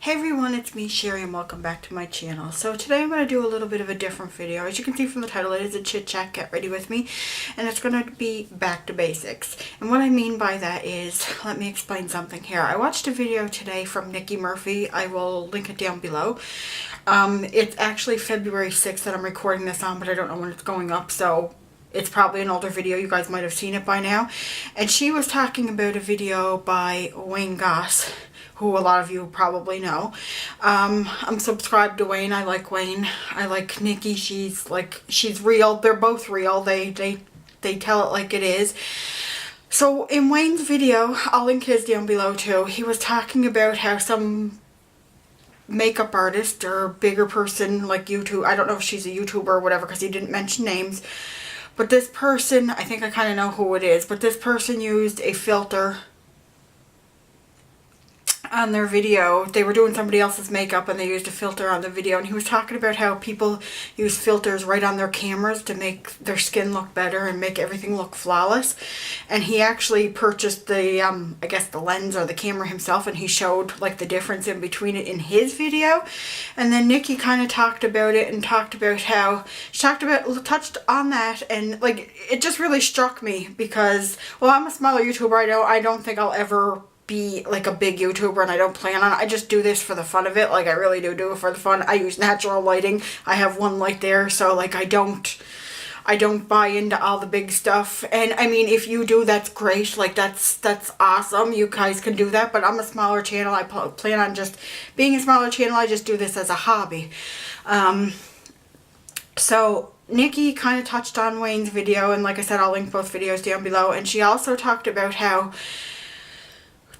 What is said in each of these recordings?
Hey everyone, it's me Sherry and welcome back to my channel. So today I'm going to do a little bit of a different video. As you can see from the title, it is a chit chat, get ready with me, and it's going to be back to basics. And what I mean by that is, let me explain something here. I watched a video today from Niki Murphy. I will link it down below. It's actually February 6th that I'm recording this on, but I don't know when it's going up, so it's probably an older video. You guys might have seen it by now. And she was talking about a video by Goss, who a lot of you probably know. I'm subscribed to Wayne. I like Wayne. I like Niki. She's real. They're both real. They tell it like it is. So in Wayne's video, I'll link his down below too, he was talking about how some makeup artist or bigger person like YouTube, I don't know if she's a YouTuber or whatever because he didn't mention names, but this person, I think I kind of know who it is, but this person used a filter on their video. They were doing somebody else's makeup and they used a filter on the video, and he was talking about how people use filters right on their cameras to make their skin look better and make everything look flawless. And he actually purchased the I guess the lens or the camera himself, and he showed like the difference in between it in his video. And then Niki kind of talked about it and talked about how she touched on that, and like it just really struck me because, well, I'm a smaller YouTuber. I don't think I'll ever be like a big YouTuber, and I don't plan on it. I just do this for the fun of it. Like I really do it for the fun. I use natural lighting. I have one light there, so like I don't buy into all the big stuff. And I mean, if you do, that's great. Like that's awesome. You guys can do that, but I'm a smaller channel. I plan on just being a smaller channel. I just do this as a hobby. So Niki kind of touched on Wayne's video, and like I said, I'll link both videos down below. And she also talked about how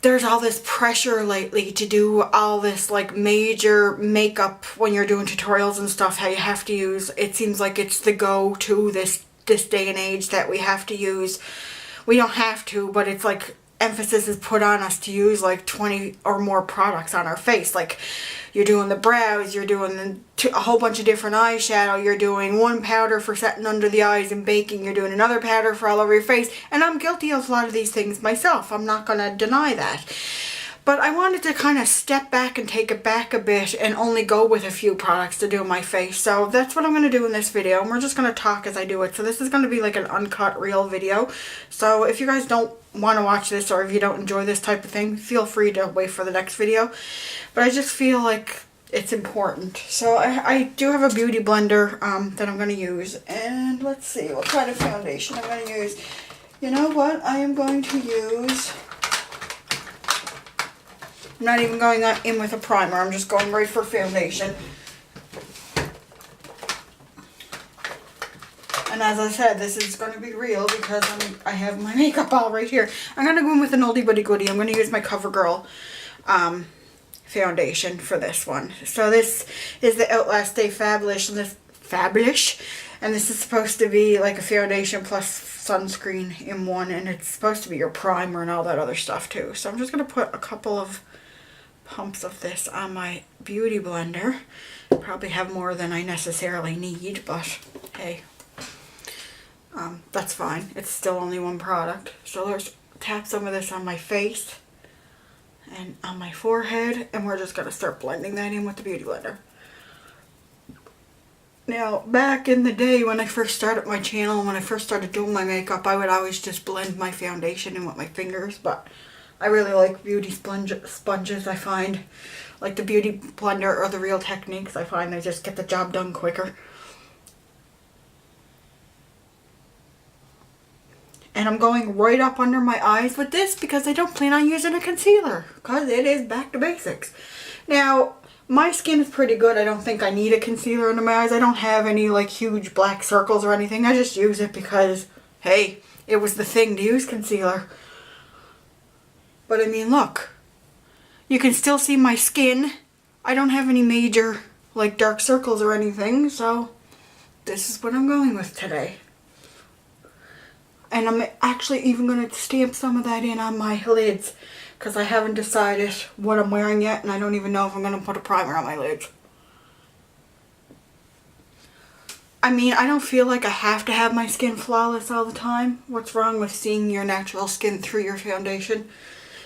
there's all this pressure lately to do all this like major makeup when you're doing tutorials and stuff, how you have to use, it seems like it's the go-to this day and age that we have to use. We don't have to, but it's like emphasis is put on us to use like 20 or more products on our face. Like you're doing the brows, you're doing a whole bunch of different eyeshadow, you're doing one powder for setting under the eyes and baking, you're doing another powder for all over your face. And I'm guilty of a lot of these things myself. I'm not going to deny that. But I wanted to kind of step back and take it back a bit and only go with a few products to do my face. So that's what I'm going to do in this video. And we're just going to talk as I do it. So this is going to be like an uncut real video. So if you guys don't want to watch this, or if you don't enjoy this type of thing, feel free to wait for the next video. But I just feel like it's important. So I do have a beauty blender that I'm going to use. And let's see what kind of foundation I'm going to use. You know what? I am going to use... I'm not even going in with a primer. I'm just going right for foundation. And as I said, this is going to be real because I have my makeup all right here. I'm going to go in with an oldie but a goodie. I'm going to use my CoverGirl foundation for this one. So this is the Outlast Stay Fabulous. And this is supposed to be like a foundation plus sunscreen in one. And it's supposed to be your primer and all that other stuff too. So I'm just going to put a couple of pumps of this on my beauty blender. Probably have more than I necessarily need, but hey, that's fine. It's still only one product. So let's tap some of this on my face and on my forehead, and we're just gonna start blending that in with the beauty blender. Now, back in the day when I first started my channel and when I first started doing my makeup, I would always just blend my foundation in with my fingers, but I really like beauty sponges. I find like the beauty blender or the Real Techniques, I find they just get the job done quicker. And I'm going right up under my eyes with this because I don't plan on using a concealer because it is back to basics. Now, my skin is pretty good. I don't think I need a concealer under my eyes. I don't have any like huge black circles or anything. I just use it because, hey, it was the thing to use concealer. But I mean, look, you can still see my skin. I don't have any major like dark circles or anything, so this is what I'm going with today. And I'm actually even going to stamp some of that in on my lids because I haven't decided what I'm wearing yet, and I don't even know if I'm going to put a primer on my lids. I mean, I don't feel like I have to have my skin flawless all the time. What's wrong with seeing your natural skin through your foundation?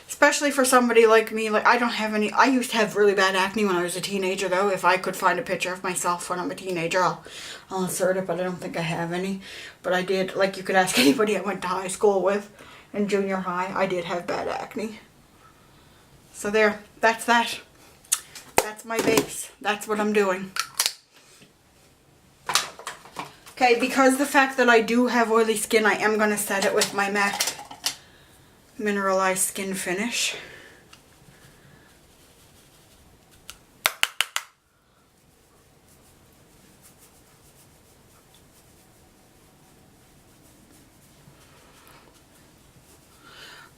Especially for somebody like me, like I don't have any, I used to have really bad acne when I was a teenager though. If I could find a picture of myself when I'm a teenager, I'll insert it, but I don't think I have any. But I did, like you could ask anybody I went to high school with, in junior high, I did have bad acne. So there, that's that. That's my base. That's what I'm doing. Okay, because the fact that I do have oily skin, I am going to set it with my MAC Mineralized Skin Finish.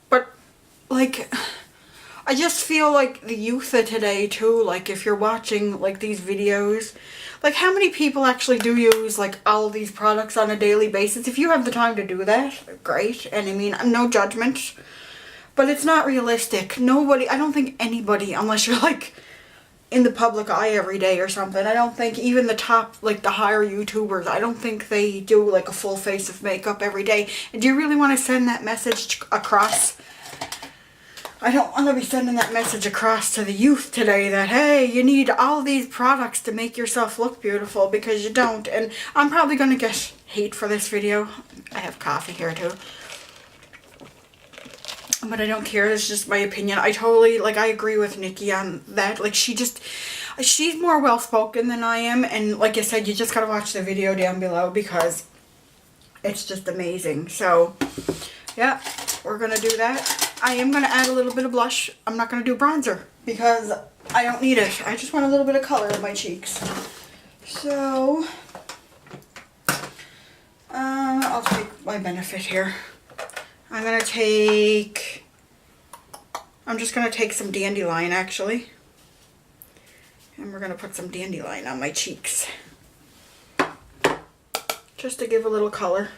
But, like, I just feel like the youth of today too, like if you're watching like these videos, like how many people actually do use like all these products on a daily basis? If you have the time to do that, great. And I mean, no judgment, but it's not realistic. Nobody, I don't think anybody, unless you're like in the public eye every day or something, I don't think even the top, like the higher YouTubers, I don't think they do like a full face of makeup every day. And do you really want to send that message across? I don't want to be sending that message across to the youth today that, hey, you need all these products to make yourself look beautiful, because you don't. And I'm probably going to get hate for this video. I have coffee here too. But I don't care. It's just my opinion. I totally, like, I agree with Niki on that. Like, she's more well-spoken than I am. And like I said, you just got to watch the video down below because it's just amazing. So, yeah, we're going to do that. I am going to add a little bit of blush. I'm not going to do bronzer because I don't need it. I just want a little bit of color in my cheeks. So, I'll take my Benefit here. I'm just going to take some Dandelion actually. And we're going to put some Dandelion on my cheeks. Just to give a little color.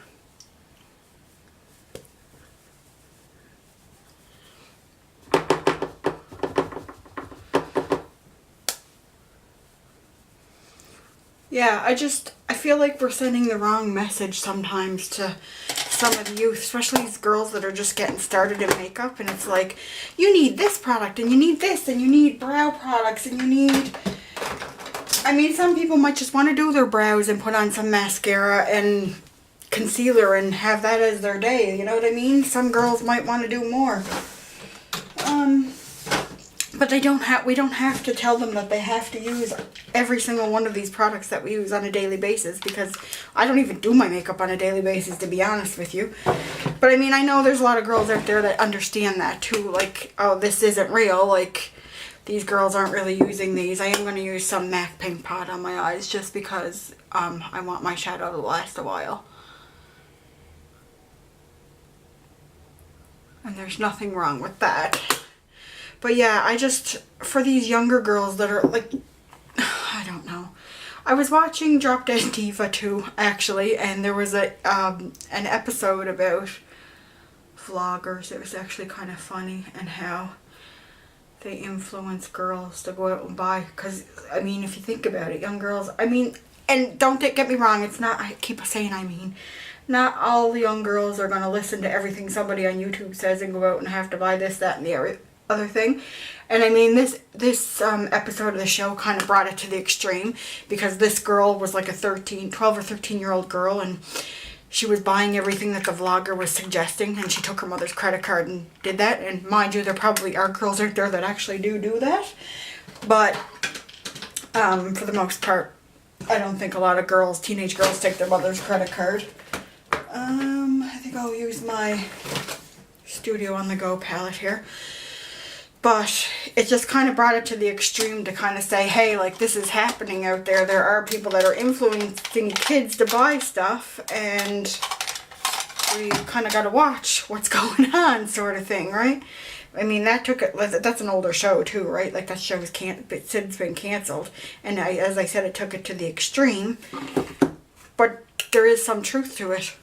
Yeah, I feel like we're sending the wrong message sometimes to some of the youth, especially these girls that are just getting started in makeup, and it's like, you need this product, and you need this, and you need brow products, and you need, I mean, some people might just want to do their brows and put on some mascara and concealer and have that as their day, you know what I mean? Some girls might want to do more. But we don't have to tell them that they have to use every single one of these products that we use on a daily basis, because I don't even do my makeup on a daily basis, to be honest with you. But I mean, I know there's a lot of girls out there that understand that too, like, oh, this isn't real, like, these girls aren't really using these. I am going to use some MAC Pink Pot on my eyes just because I want my shadow to last a while. And there's nothing wrong with that. But yeah, for these younger girls that are like, I don't know. I was watching Drop Dead Diva too, actually, and there was an episode about vloggers. It was actually kind of funny, and how they influence girls to go out and buy. Because, I mean, if you think about it, young girls, I mean, and don't get me wrong, it's not, I keep saying I mean, not all young girls are going to listen to everything somebody on YouTube says and go out and have to buy this, that, and the other thing. And I mean, this episode of the show kind of brought it to the extreme, because this girl was like a 12 or 13 year old girl, and she was buying everything that the vlogger was suggesting, and she took her mother's credit card and did that. And mind you, there probably are girls out there that actually do that, but for the most part, I don't think a lot of teenage girls take their mother's credit card. I think I'll use my Studio on the Go palette here. But it just kind of brought it to the extreme to kind of say, hey, like, this is happening out there. There are people that are influencing kids to buy stuff, and we kind of got to watch what's going on, sort of thing, right? I mean, that's an older show too, right? Like, that show since been canceled. And as I said, it took it to the extreme. But there is some truth to it.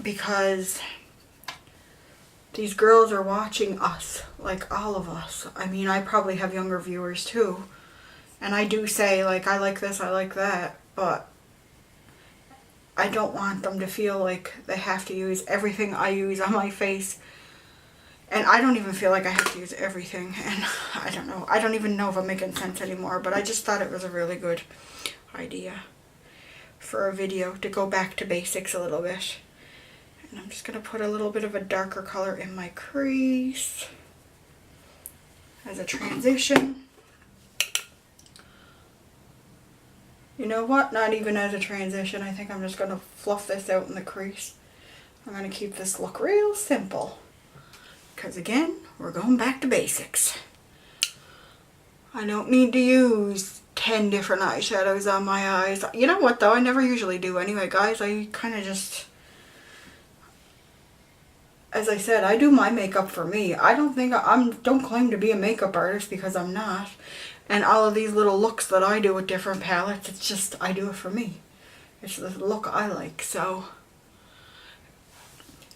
Because these girls are watching us, like all of us. I mean, I probably have younger viewers too. And I do say, like, I like this, I like that. But I don't want them to feel like they have to use everything I use on my face. And I don't even feel like I have to use everything. And I don't know. I don't even know if I'm making sense anymore. But I just thought it was a really good idea for a video to go back to basics a little bit. And I'm just going to put a little bit of a darker color in my crease as a transition. You know what? Not even as a transition. I think I'm just going to fluff this out in the crease. I'm going to keep this look real simple. Because again, we're going back to basics. I don't need to use 10 different eyeshadows on my eyes. You know what though? I never usually do anyway, guys. I kind of just... As I said, I do my makeup for me. I don't think don't claim to be a makeup artist because I'm not. And all of these little looks that I do with different palettes, it's just, I do it for me. It's the look I like, so.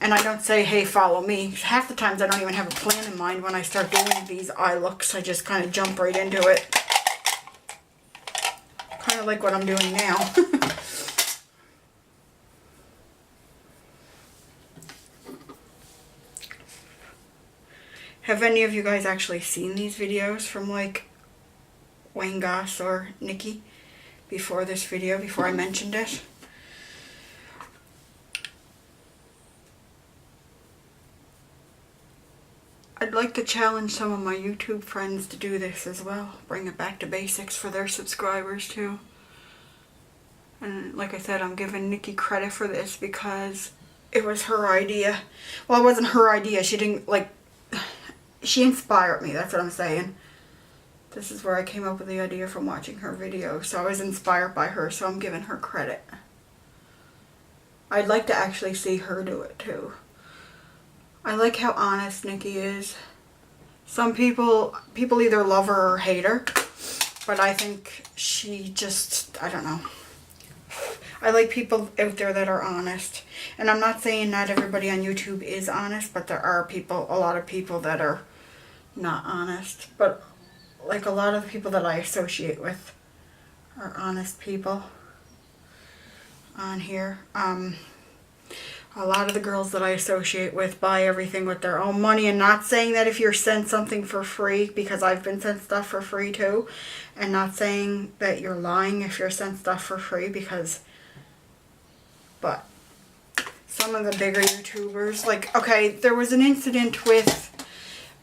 And I don't say, hey, follow me. Half the times I don't even have a plan in mind when I start doing these eye looks. I just kind of jump right into it. Kind of like what I'm doing now. Have any of you guys actually seen these videos from like Wayne Goss or Niki before this video, before I mentioned it? I'd like to challenge some of my YouTube friends to do this as well. Bring it back to basics for their subscribers too. And like I said, I'm giving Niki credit for this because it was her idea. Well, it wasn't her idea. She didn't like... She inspired me, that's what I'm saying. This is where I came up with the idea from watching her video. So I was inspired by her, so I'm giving her credit. I'd like to actually see her do it too. I like how honest Niki is. Some people either love her or hate her. But I think she just, I don't know. I like people out there that are honest. And I'm not saying not everybody on YouTube is honest, but there are people, a lot of people that are not honest. But like a lot of the people that I associate with are honest people on here. A lot of the girls that I associate with buy everything with their own money, and not saying that if you're sent something for free, because I've been sent stuff for free too, and not saying that you're lying if you're sent stuff for free, because, but some of the bigger YouTubers, like, okay, there was an incident with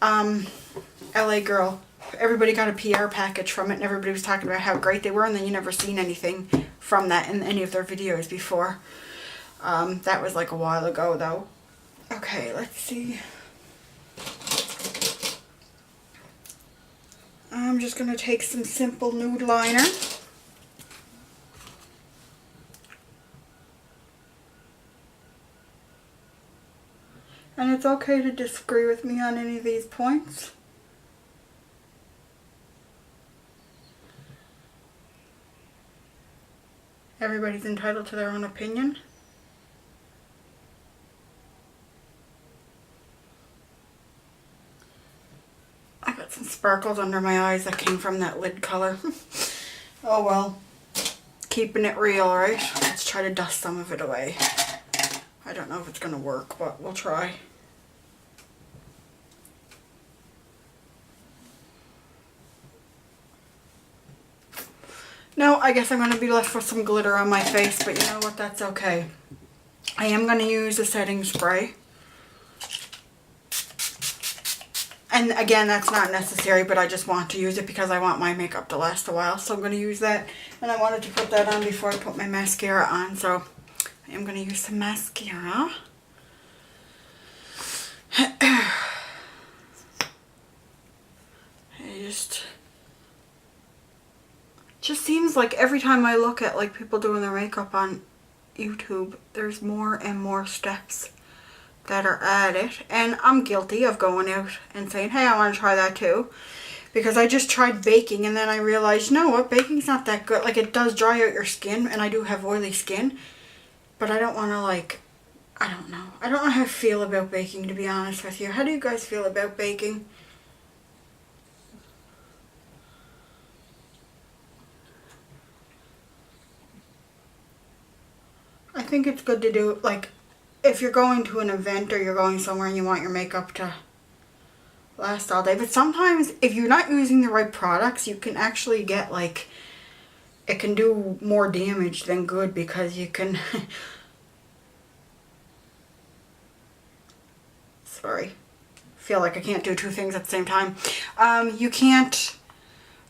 LA Girl. Everybody got a PR package from it, and everybody was talking about how great they were, and then you never seen anything from that in any of their videos before. That was like a while ago though. Okay, let's see. I'm just going to take some simple nude liner. And it's okay to disagree with me on any of these points. Everybody's entitled to their own opinion. I got some sparkles under my eyes that came from that lid color. Oh well. Keeping it real, right? Let's try to dust some of it away. I don't know if it's going to work, but we'll try. No, I guess I'm going to be left with some glitter on my face, but you know what? That's okay. I am going to use a setting spray. And again, that's not necessary, but I just want to use it because I want my makeup to last a while. So I'm going to use that. And I wanted to put that on before I put my mascara on. So I am going to use some mascara. It just seems like every time I look at like people doing their makeup on YouTube, there's more and more steps that are added. And I'm guilty of going out and saying, hey, I want to try that too. Because I just tried baking and then I realized, you know what, baking's not that good. Like, it does dry out your skin, and I do have oily skin. But I don't want to, like, I don't know. I don't know how I feel about baking, to be honest with you. How do you guys feel about baking? I think it's good to do, like, if you're going to an event or you're going somewhere and you want your makeup to last all day. But sometimes if you're not using the right products, you can actually get, like, it can do more damage than good, because you can sorry, feel like I can't do two things at the same time. You can't,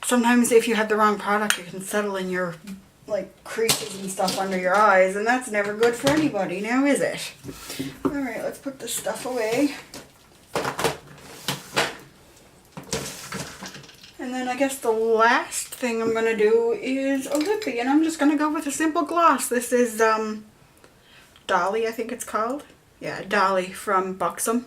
sometimes if you have the wrong product, it can settle in your, like, creases and stuff under your eyes, and that's never good for anybody, now is it? Alright, let's put this stuff away. And then I guess the last thing I'm going to do is a lippy, and I'm just going to go with a simple gloss. This is Dolly, I think it's called. Yeah, Dolly from Buxom.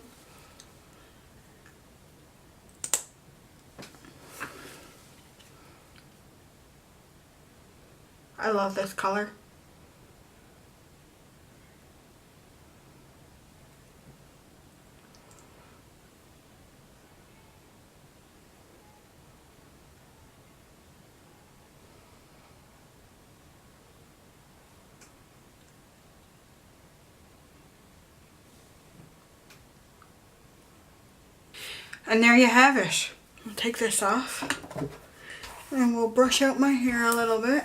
I love this color. And there you have it. I'll take this off and we'll brush out my hair a little bit.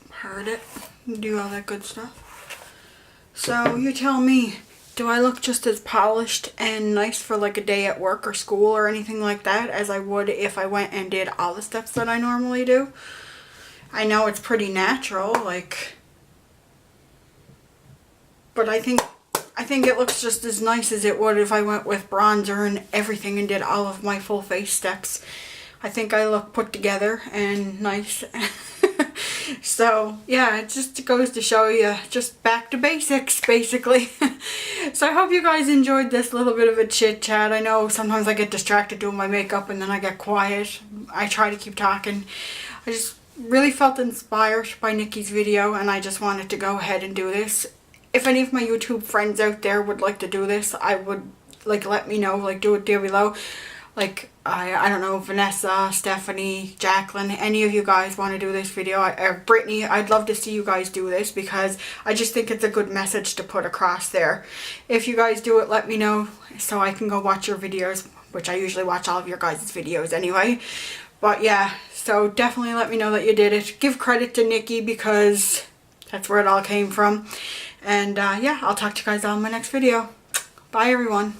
Part it, do all that good stuff. So you tell me, do I look just as polished and nice for like a day at work or school or anything like that as I would if I went and did all the steps that I normally do? I know it's pretty natural, like, but I think it looks just as nice as it would if I went with bronzer and everything and did all of my full face steps. I think I look put together and nice. So yeah, it just goes to show you, just back to basics basically. So I hope you guys enjoyed this little bit of a chit chat. I know sometimes I get distracted doing my makeup and then I get quiet. I try to keep talking. I just really felt inspired by Niki's video and I just wanted to go ahead and do this. If any of my YouTube friends out there would like to do this, I would, like, let me know, like, do it down below. Like, I don't know, Vanessa, Stephanie, Jacqueline, any of you guys want to do this video, or Brittany, I'd love to see you guys do this because I just think it's a good message to put across there. If you guys do it, let me know so I can go watch your videos, which I usually watch all of your guys' videos anyway. But yeah, so definitely let me know that you did it. Give credit to Niki because that's where it all came from. And yeah, I'll talk to you guys all in my next video. Bye everyone.